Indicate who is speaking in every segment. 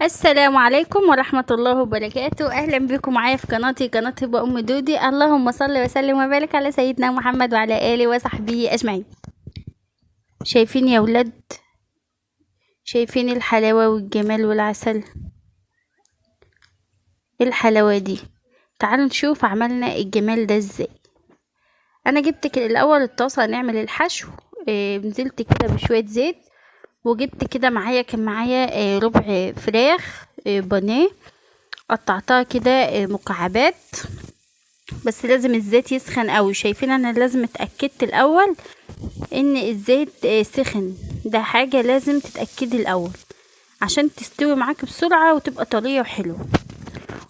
Speaker 1: السلام عليكم ورحمة الله وبركاته. أهلا بكم معايا في قناة هبة أم دودي. اللهم صل وسلم وبارك على سيدنا محمد وعلى آله وصحبه أجمعين. شايفين يا ولاد؟ شايفين الحلاوة والجمال والعسل؟ الحلاوة دي، تعالوا نشوف عملنا الجمال ده ازاي. أنا جبت كده الأول الطاسة نعمل الحشو. نزلت كده بشوية زيت، وجبت كده كان معايا ربع فراخ بانيه، قطعتها كده مكعبات. بس لازم الزيت يسخن قوي. شايفين انا لازم اتأكدت الاول ان الزيت سخن. ده حاجة لازم تتأكدي الاول عشان تستوي معاك بسرعة وتبقى طرية وحلوة.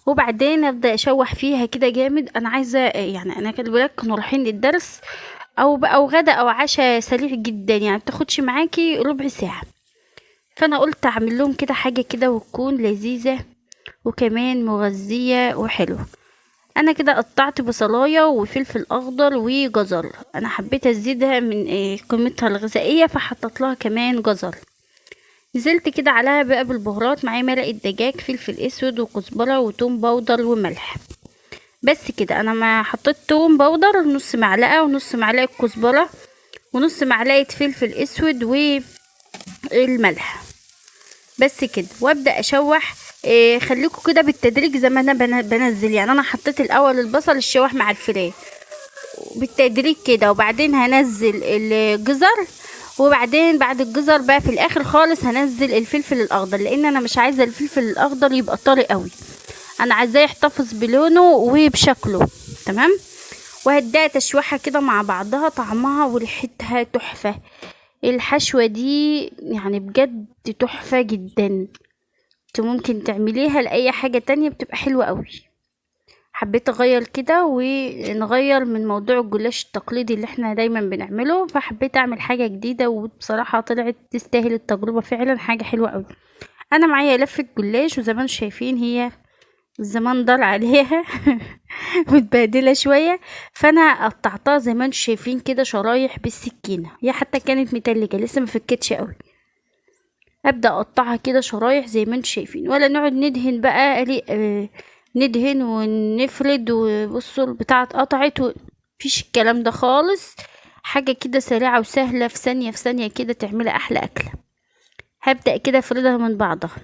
Speaker 1: وبعدين ابدأ اشوح فيها كده جامد. انا عايزة يعني انا كان الولاد كانوا رايحين للدرس او بقى او غدا او عشاء سريع جدا، يعني متاخدش معاكي ربع ساعة. فانا قلت اعمل لهم كده حاجة كده وتكون لذيذة وكمان مغذية وحلوة. انا كده قطعت بصلايه وفلفل اخضر وجزر. انا حبيت ازيدها من قيمتها الغذائيه فحطيت لها كمان جزر. نزلت كده عليها بقى بالبهارات، معايا مرقه دجاج، فلفل اسود وكزبره وتوم باودر وملح. بس كده. انا ما حطيت توم باودر نص معلقه، ونص معلقه كزبره، ونص معلقه فلفل اسود والملح. بس كده. وابدا اشوح. خليكوا كده بالتدريج زي ما انا بنزل. يعني انا حطيت الاول البصل الشواح مع الفراخ بالتدريج كده، وبعدين هنزل الجزر، وبعدين بعد الجزر بقى في الاخر خالص هنزل الفلفل الاخضر، لان انا مش عايزه الفلفل الاخضر يبقى طري قوي. انا عايزاه يحتفظ بلونه وبشكله. تمام. وهديها تشويحه كده مع بعضها، طعمها وريحتها تحفه. الحشوه دي يعني بجد تحفه جدا. انت ممكن تعمليها لاي حاجه تانية بتبقى حلوه قوي. حبيت اغير كده ونغير من موضوع الجلاش التقليدي اللي احنا دايما بنعمله، فحبيت اعمل حاجة جديدة وبصراحة طلعت تستاهل التجربة، فعلا حاجة حلوة قوي. انا معايا لفة جلاش، وزي ما انتم شايفين هي الزمان ضل عليها متبهدلة شوية. فانا قطعتها زي ما انتم شايفين كده شرايح بالسكينة، هي حتى كانت متلجة لسه ما فكتش قوي. ابدا اقطعها كده شرايح زي ما انتم شايفين، ولا نقعد ندهن بقى ندهن ونفرد وبصوا البتاعه اتقطعت مفيش الكلام ده خالص. حاجه كده سريعه وسهله، في ثانيه في ثانيه كده تعملي احلى اكله. هبدا كده افردها من بعضها.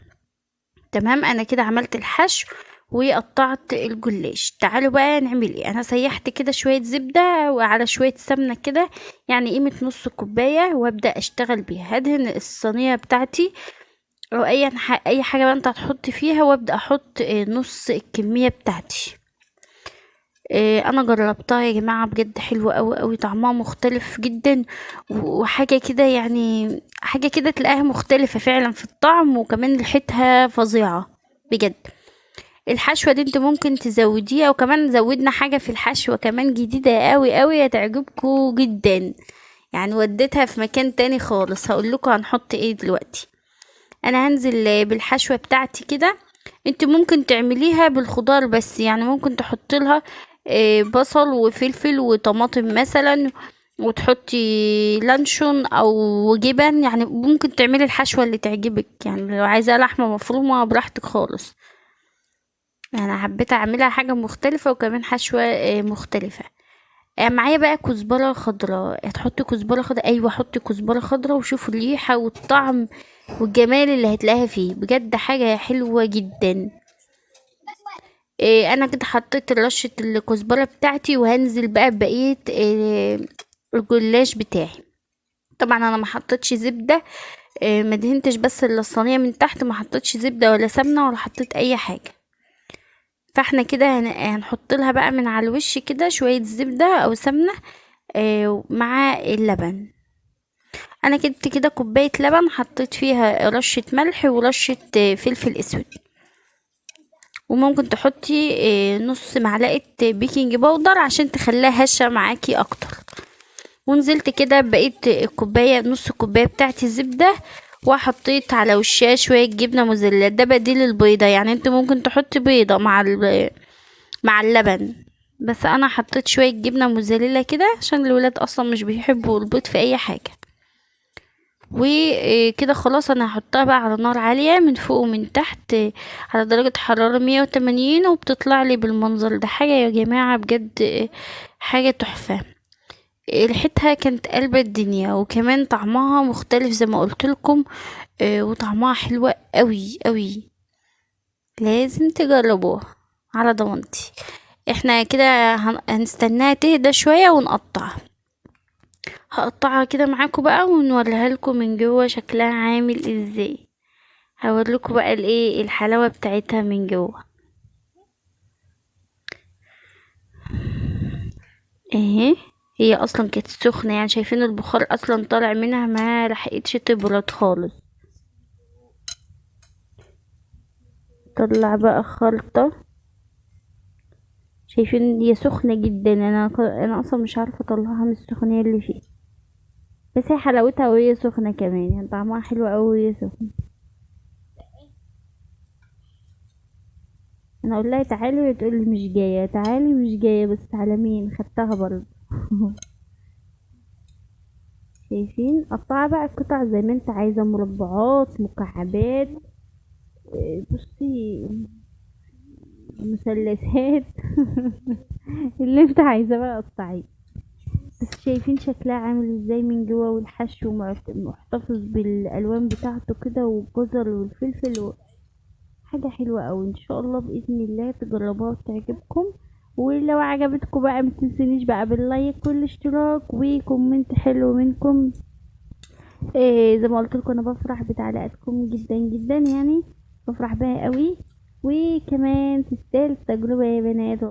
Speaker 1: تمام. انا كده عملت الحشو وقطعت الجلاش. تعالوا بقى نعمل ايه. انا سيحت كده شويه زبده وعلى شويه سمنه كده، يعني قيمه نص كوبايه، وابدا اشتغل بيها. هدهن الصينيه بتاعتي او اي حاجه بقى انت هتحط فيها، وابدا احط نص الكميه بتاعتي. انا جربتها يا جماعه بجد حلوه قوي قوي، طعمها مختلف جدا. وحاجه كده يعني حاجه كده تلاقيها مختلفه فعلا في الطعم، وكمان ريحتها فظيعه بجد. الحشوه دي انت ممكن تزوديها، وكمان زودنا حاجه في الحشوه كمان جديده قوي قوي هتعجبكم جدا. يعني وديتها في مكان تاني خالص. هقول لكم هنحط ايه دلوقتي. انا هنزل بالحشوة بتاعتي كده. انت ممكن تعمليها بالخضار بس، يعني ممكن تحط لها بصل وفلفل وطماطم مثلا، وتحطي لانشون او جبن. يعني ممكن تعملي الحشوة اللي تعجبك، يعني لو عايزة لحمة مفرومة براحتك خالص. انا حبيت اعملها حاجة مختلفة وكمان حشوة مختلفة. معايا بقى كزبرة خضراء. هتحطي كزبرة خضراء؟ ايوه حطي كزبرة خضراء، وشوفوا الريحة والطعم والجمال اللي هتلاقيها فيه، بجد حاجة حلوة جدا. انا كده حطيت رشة الكزبرة بتاعتي، وهنزل بقى ببقية الجلاش بتاعي. طبعا انا ما حطيتش زبدة. ما دهنتش بس الا الصينية من تحت، ما حطيتش زبدة ولا سمنة ولا حطيت اي حاجة. فاحنا كده هنحط لها بقى من على الوش كده شوية زبدة او سمنة مع اللبن. انا جبت كده كوباية لبن، حطيت فيها رشة ملح ورشة فلفل اسود، وممكن تحطي نص معلقة بيكنج باودر عشان تخليها هشة معاكي اكتر. ونزلت كده بقيت الكوباية نص كوباية بتاعتي زبدة، وحطيت على وشها شوية جبنة موزاريلا. ده بديل البيضة، يعني انت ممكن تحطي بيضة مع اللبن. بس انا حطيت شوية جبنة موزاريلا كده عشان الولاد اصلا مش بيحبوا البيض في اي حاجة. وكده خلاص انا هحطها بقى على نار عالية من فوق ومن تحت، على درجة حرارة 180، وبتطلع لي بالمنظر ده. حاجة يا جماعة بجد حاجة تحفة. ريحتها كانت قلب الدنيا، وكمان طعمها مختلف زي ما قلت لكم، وطعمها حلوة قوي قوي. لازم تجربوها على ضمانتي. احنا كده هنستناها تهدى شوية ونقطعها. هقطعها كده معاكم بقى ونوريها لكم من جوه شكلها عامل ازاي. هوريكم بقى الايه الحلاوة بتاعتها من جوه اهي. هي اصلا كانت سخنة، يعني شايفين البخار اصلا طالع منها، ما لحقتش تبرد خالص. طلع بقى خلطة. شايفين هي سخنة جدا، انا اصلا مش عارفة اطلعها من السخونية اللي فيها، بس هي حلاوتها وهي سخنة كمان، يعني طعمها حلو اوي وهي سخنة. انا اقول لها تعالي وهي تقول لي مش جاية، تعالي مش جاية، بس على مين خدتها برضه. شايفين؟ قطعها بقى قطع زي ما انت عايزة، مربعات، مكعبات، بصي، مثلثات. اللي انت عايزة بقى قطعيه. بس شايفين شكلها عامل ازاي من جوه، والحشو محتفظ بالالوان بتاعته كده، والجزر والفلفل حاجة حلوة اوي. ان شاء الله باذن الله تجربوها وتعجبكم. ولو عجبتكم بقى متنسونيش بقى باللايك والاشتراك وكومنت حلو منكم. إيه زي ما قلت لكم انا بفرح بتعليقاتكم جدا جدا، يعني بفرح بيها قوي. وكمان تستاهل التجربة يا بنات.